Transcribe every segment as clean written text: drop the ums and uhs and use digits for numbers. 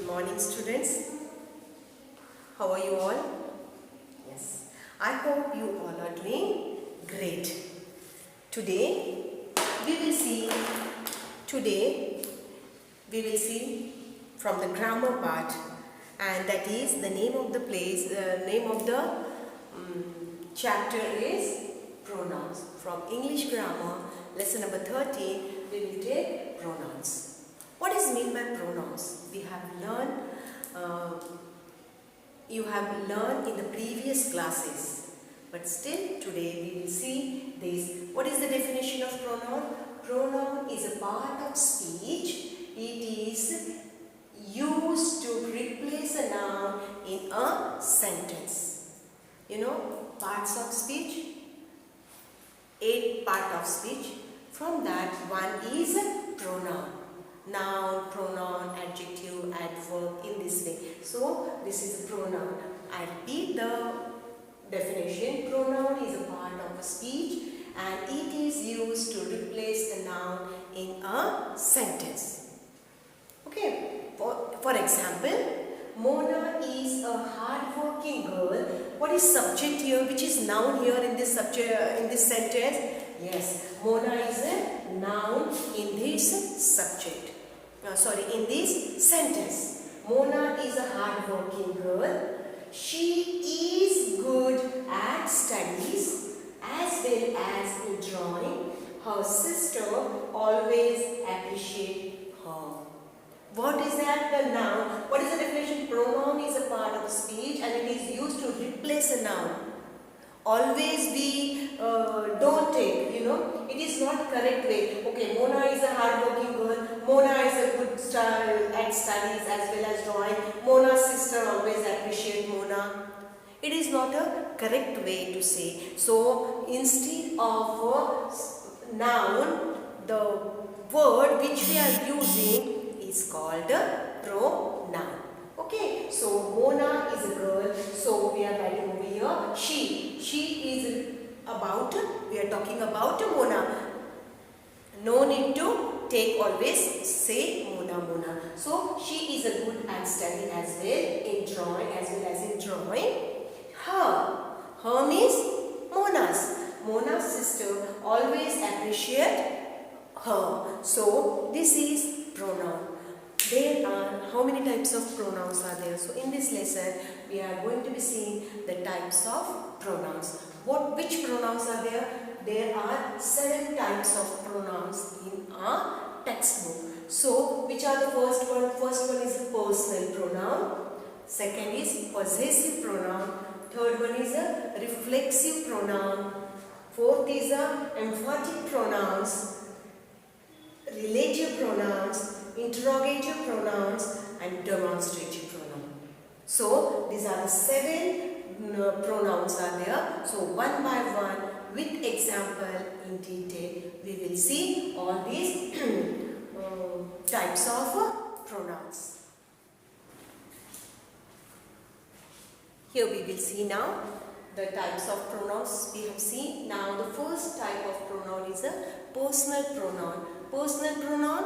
morning, students. How are you all? Yes, I hope you all are doing great. Today we will see from the grammar part, and that is the name of the place. Name of the chapter is pronouns. From English grammar, lesson number 13. We will take pronouns. What is meant by pronouns? We have learned. You have learned in the previous classes, but still today we will see this. What is the definition of pronoun? Pronoun is a part of speech. It is used to replace a noun in a sentence. You know, parts of speech, 8 parts of speech. From that, one is pronoun. Noun, pronoun, adjective, adverb, in this way. So, this is a pronoun. I repeat the definition. Pronoun is a part of a speech and it is used to replace a noun in a sentence. Okay. For example, Mona is a hard-working girl. What is subject here? Which is noun here in this subject, in this sentence? Yes, Mona is a noun in this subject. In this sentence. Mona is a hard-working girl. She is good at studies as well as in drawing. Her sister always appreciates her. What is that? The noun. What is the definition? Pronoun is a part of speech and it is used to replace a noun. Always we don't take, it is not correct way. Okay, Mona is a hard-working girl. Mona is a good at studies as well as drawing. Mona's sister always appreciates Mona. It is not a correct way to say. So, instead of a noun, the word which we are using is called a pronoun. Okay, so Mona is a girl. So, we are writing over here she. She is about, we are talking about Mona. No need to take always say Mona. So, she is a good at studying as well in drawing Her means Mona's sister always appreciate her. So, this is pronoun. There are, how many types of pronouns are there? So, in this lesson, we are going to be seeing the types of pronouns. Which pronouns are there? There are 7 types of pronouns in our textbook. So, which are the first one? First one is a personal pronoun. Second is possessive pronoun. Third one is a reflexive pronoun. Fourth is a emphatic pronouns, relative pronouns, interrogative pronouns and demonstrative pronoun. So, these are the 7 pronouns are there. So, one by one with example in detail we will see all these types of pronouns. Here we will see now the types of pronouns we have seen. Now, the first type of pronoun is a personal pronoun. Personal pronoun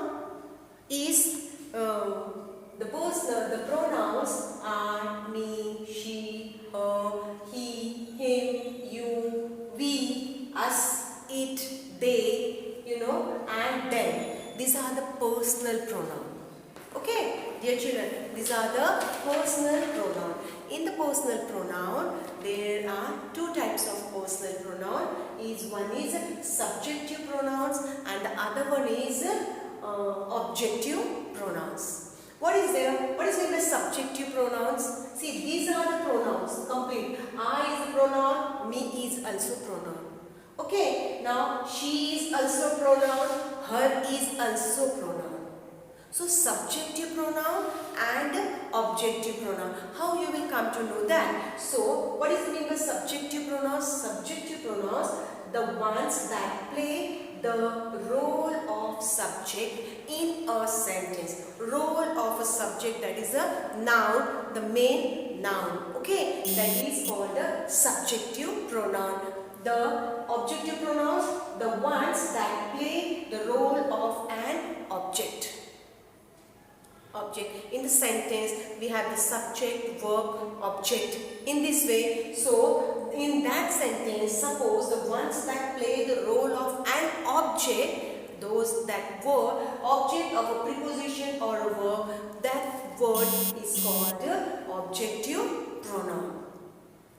is the pronouns are me, she, her, he, him, you, we, us, it, they, and them. These are the personal pronoun. Okay, dear children, these are the personal pronoun. In the personal pronoun, there are 2 types of personal pronoun. One is subjective pronouns and the other one is objective pronouns. What is there? What is meant by subjective pronouns? See, these are the pronouns. Complete. I is a pronoun. Me is also pronoun. Okay. Now, she is also pronoun. Her is also pronoun. So, subjective pronoun and objective pronoun. How you will come to know that? So, what is the meaning of subjective pronouns? Subjective pronouns, the ones that play the role of subject in a sentence. Role of a subject, that is a noun, the main noun. Okay, that is called the subjective pronoun. The objective pronouns, the ones that play the role of an object. Object. In the sentence, we have the subject, verb, object. In this way, so in that sentence, suppose the ones that play the role of an object, those that were object of a preposition or a verb, that word is called the objective pronoun.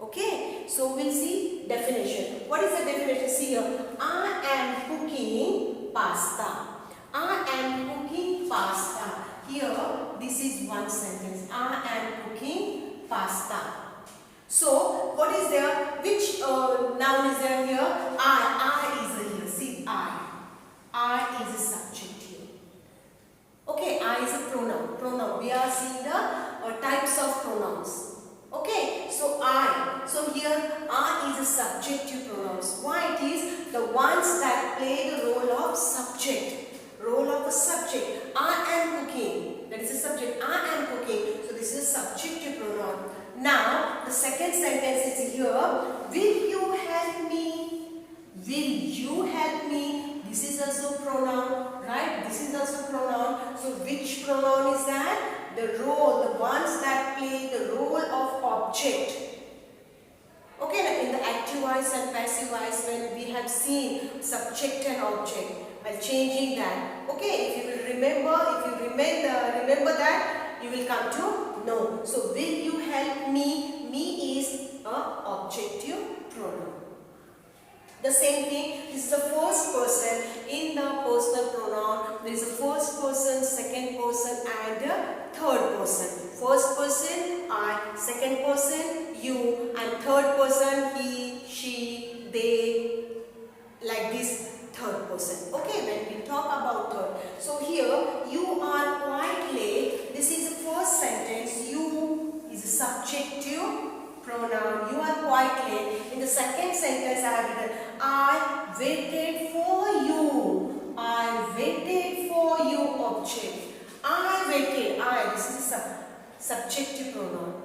Okay, so we'll see definition. What is the definition? See here, I am cooking pasta. I am cooking pasta. Here, this is one sentence. I am cooking pasta. So, what is there? Which noun is there here? I is here. See, I is a subject here. Okay, I is a pronoun. Pronoun. We are seeing the types of pronouns. Okay, so I. So here, I is a subjective pronouns. Why? It is the ones that play the role of subject. Role of a subject. I am cooking. That is a subject. I am cooking. So this is a subjective pronoun. Now the second sentence is here. Will you help me? Will you help me? This is also pronoun. Right? This is also pronoun. So which pronoun is that? The role. The ones that play the role of object. Okay, in the active voice and passive voice, when we have seen subject and object, by changing that. Okay, if you will remember that, you will come to know. So, will you help me? Me is a objective pronoun. The same thing, this is the first person. In the personal pronoun, there is a first person, second person and a third person. First person, I, second person, you, and third person, he, she, they, like this. Third person. Okay, when we talk about third. So here, you are quite late. This is the first sentence. You is a subjective pronoun. You are quite late. In the second sentence, I have written, I waited for you. I waited for you, object. I waited. This is a subjective pronoun.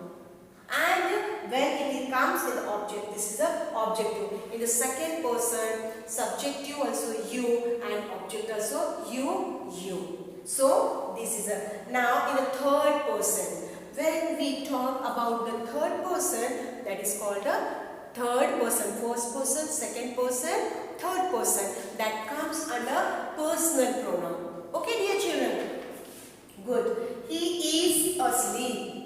And when it comes in the object, this is the objective. In the second person, subjective also you and object also you. So this is a. Now in the third person, when we talk about the third person, that is called a third person. First person, second person, third person. That comes under personal pronoun. Okay, dear children? Good. He is asleep.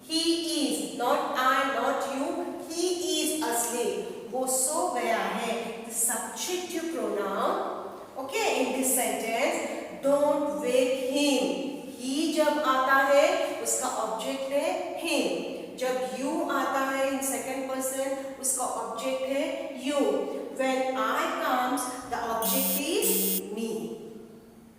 He is, not I, not you. He is asleep. वो सो गया है. The subjective pronoun. Okay, in this sentence, don't wake him. He जब आता है, उसका object है him. जब you आता है in second person, उसका object है you. When I comes, the object is me.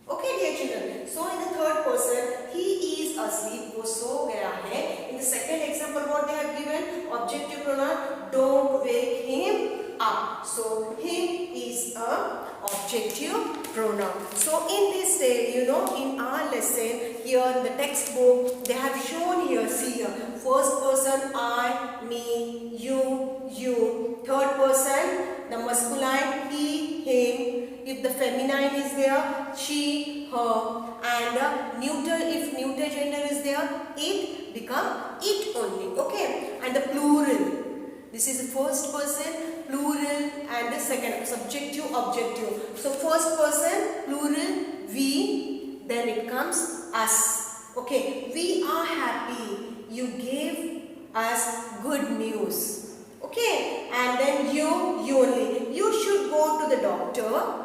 Okay, dear children. So in the third person, he is asleep. वो सो गया है. In the second example, what they have given? Objective pronoun. Don't wake him up. So him is a objective pronoun. So in this day, in our lesson here in the textbook, they have shown here. See here. First person, I, me, you. Third person, the masculine, he, him. If the feminine is there, she, her, and neuter, if neuter gender is there, it become it only. Okay, and the plural. This is the first person, plural, and the second subjective, objective. So first person, plural, we. Then it comes us. Okay, we are happy. You gave us good news. Okay, and then you only. You should go to the doctor.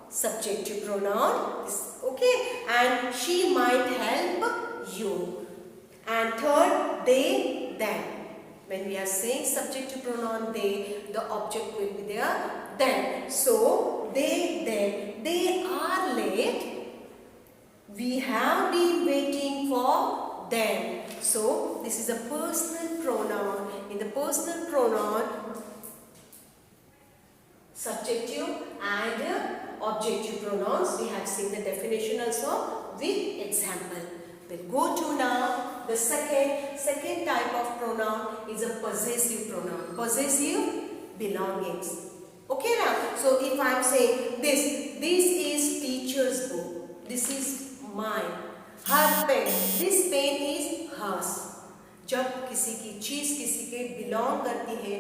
Subjective pronoun. Okay, and she might help you. And third, they, them. When we are saying subjective pronoun they, the object will be there, them. So, they, them. They are late. We have been waiting for them. So, this is a personal pronoun. In the personal pronoun, subjective and objective pronouns, we have seen the definition also with example. We'll go to now the second type of pronoun is a possessive pronoun. Possessive belongings. Okay now, so if I am saying this is teacher's book. This is mine. Her pen. This pen is hers. जब किसी की चीज किसी के belong करती है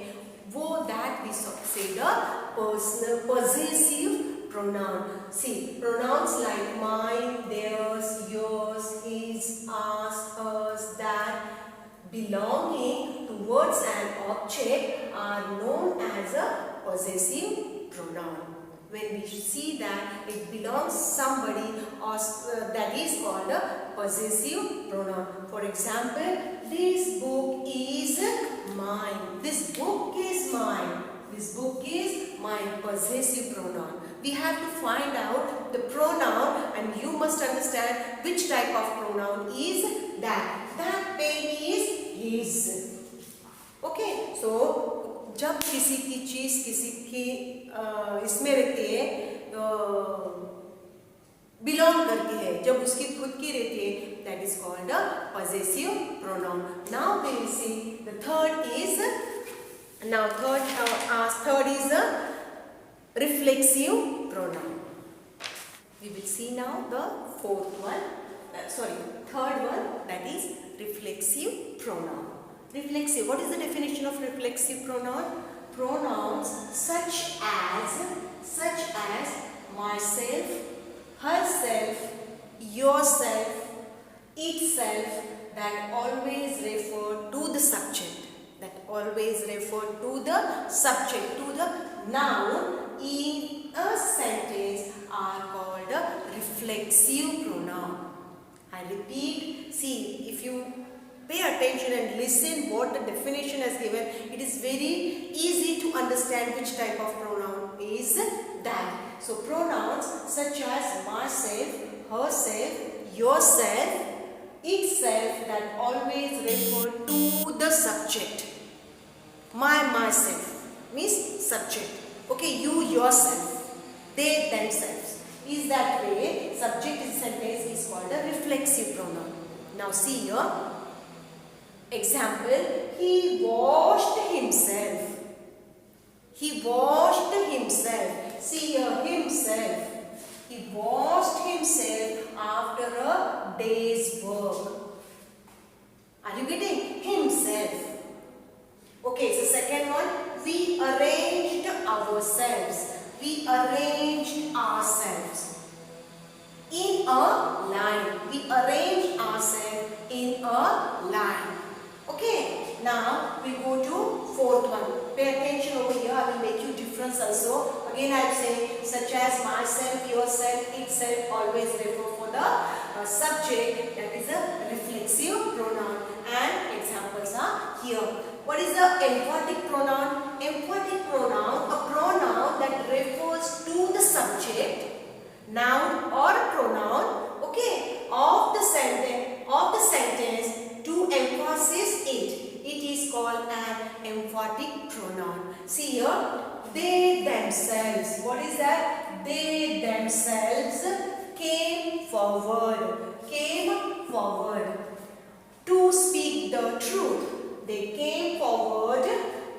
वो that we say the personal possessive pronoun. See, pronouns like mine, theirs, yours, his, ours, hers, that belonging towards an object are known as a possessive pronoun. When we see that it belongs somebody or that is called a possessive pronoun. For example, this book is mine. This book is mine. This book is mine. Possessive pronoun. We have to find out the pronoun and you must understand which type of pronoun is that. That pen is his. Okay. So जब किसी की चीज किसी की इसमें रहती है belong करती है, जब उसकी खुद की रहती है, that is called a possessive pronoun. Now we will see the third is a reflexive pronoun. We will see now the third one that is reflexive pronoun. Reflexive. What is the definition of reflexive pronoun? Pronouns such as myself, herself, yourself, itself that always refer to the subject. That always refer to the subject, to the noun in a sentence are called a reflexive pronoun. I repeat. See, if you pay attention and listen what the definition has given, it is very easy to understand which type of pronoun is that. So pronouns such as myself, herself, yourself, itself that always refer to the subject. Myself means subject. Okay, you, yourself, they, themselves. Is that way subject in sentence is called a reflexive pronoun. Now see here. Example, he washed himself. He washed himself. See here, himself. He washed himself after a day's work. Are you getting? Himself. Okay, so second one, we arranged ourselves. We arranged ourselves in a line. We arranged ourselves in a line. Okay, now we go to fourth one. Pay attention over here. I will make you difference also. Again, I am saying such as myself, yourself, itself always refer for the subject. That is a reflexive pronoun. And examples are here. What is the emphatic pronoun? Emphatic pronoun, a pronoun that refers to the subject, noun or pronoun. Okay, of the sentence. To emphasize it, it is called an emphatic pronoun. See here, they themselves. What is that? They themselves came forward. To speak the truth. They came forward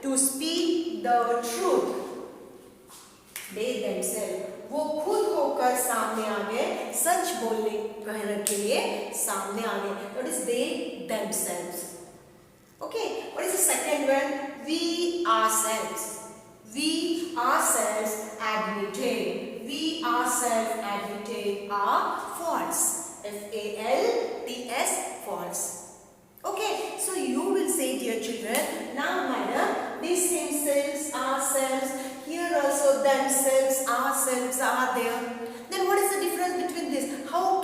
to speak the truth. They themselves. वो खुद होकर सामने आ गए, सच बोलने कहने के लिए सामने आ गए. What is they themselves? Okay. What is the second one? We ourselves. We ourselves admitted. We ourselves admitted are false. F-A-L-T-S, false. Okay. So you will say, dear children, now madam, this himself, ourselves. Here also themselves, ourselves are there. Then what is the difference between this? How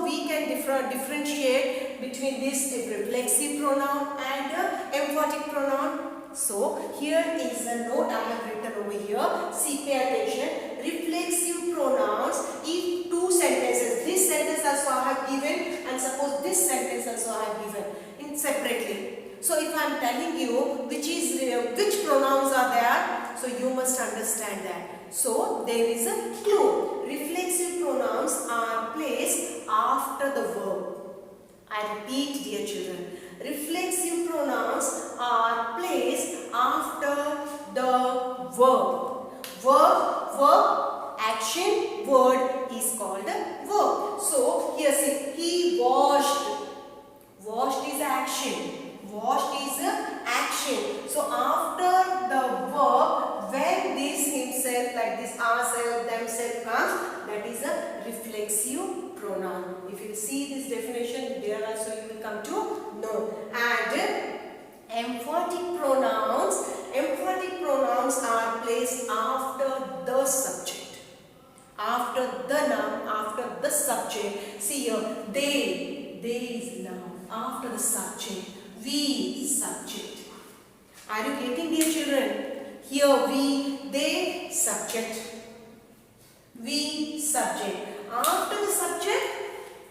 we can differentiate between this reflexive pronoun and emphatic pronoun? So here is a note I have written over here. See, pay attention. Reflexive pronouns, if two sentences, this sentence also I have given and suppose this sentence also I have given in separately. So if I am telling you which pronouns are there, so you must understand that. So there is a clue. Reflexive pronouns are placed after the verb. I repeat, dear children. Reflexive pronouns are placed after the verb. Verb, action, word is called a verb. So here see, washed. Washed is action. Washed is action. So after the verb, when this himself, like this ourself, themself comes, that is a reflexive pronoun. If you see this definition, there also you will come to know. And emphatic pronouns are placed after the subject. After the noun, after the subject. See here, they is noun. After the subject, we, subject. Are you getting, dear children? Here we, they, subject. We, subject. After the subject,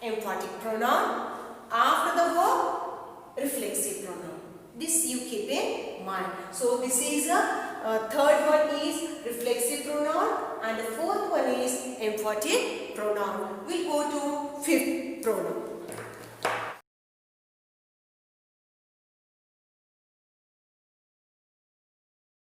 emphatic pronoun. After the verb, reflexive pronoun. This you keep in mind. So this is a third one is reflexive pronoun and the fourth one is emphatic pronoun. We'll go to fifth pronoun.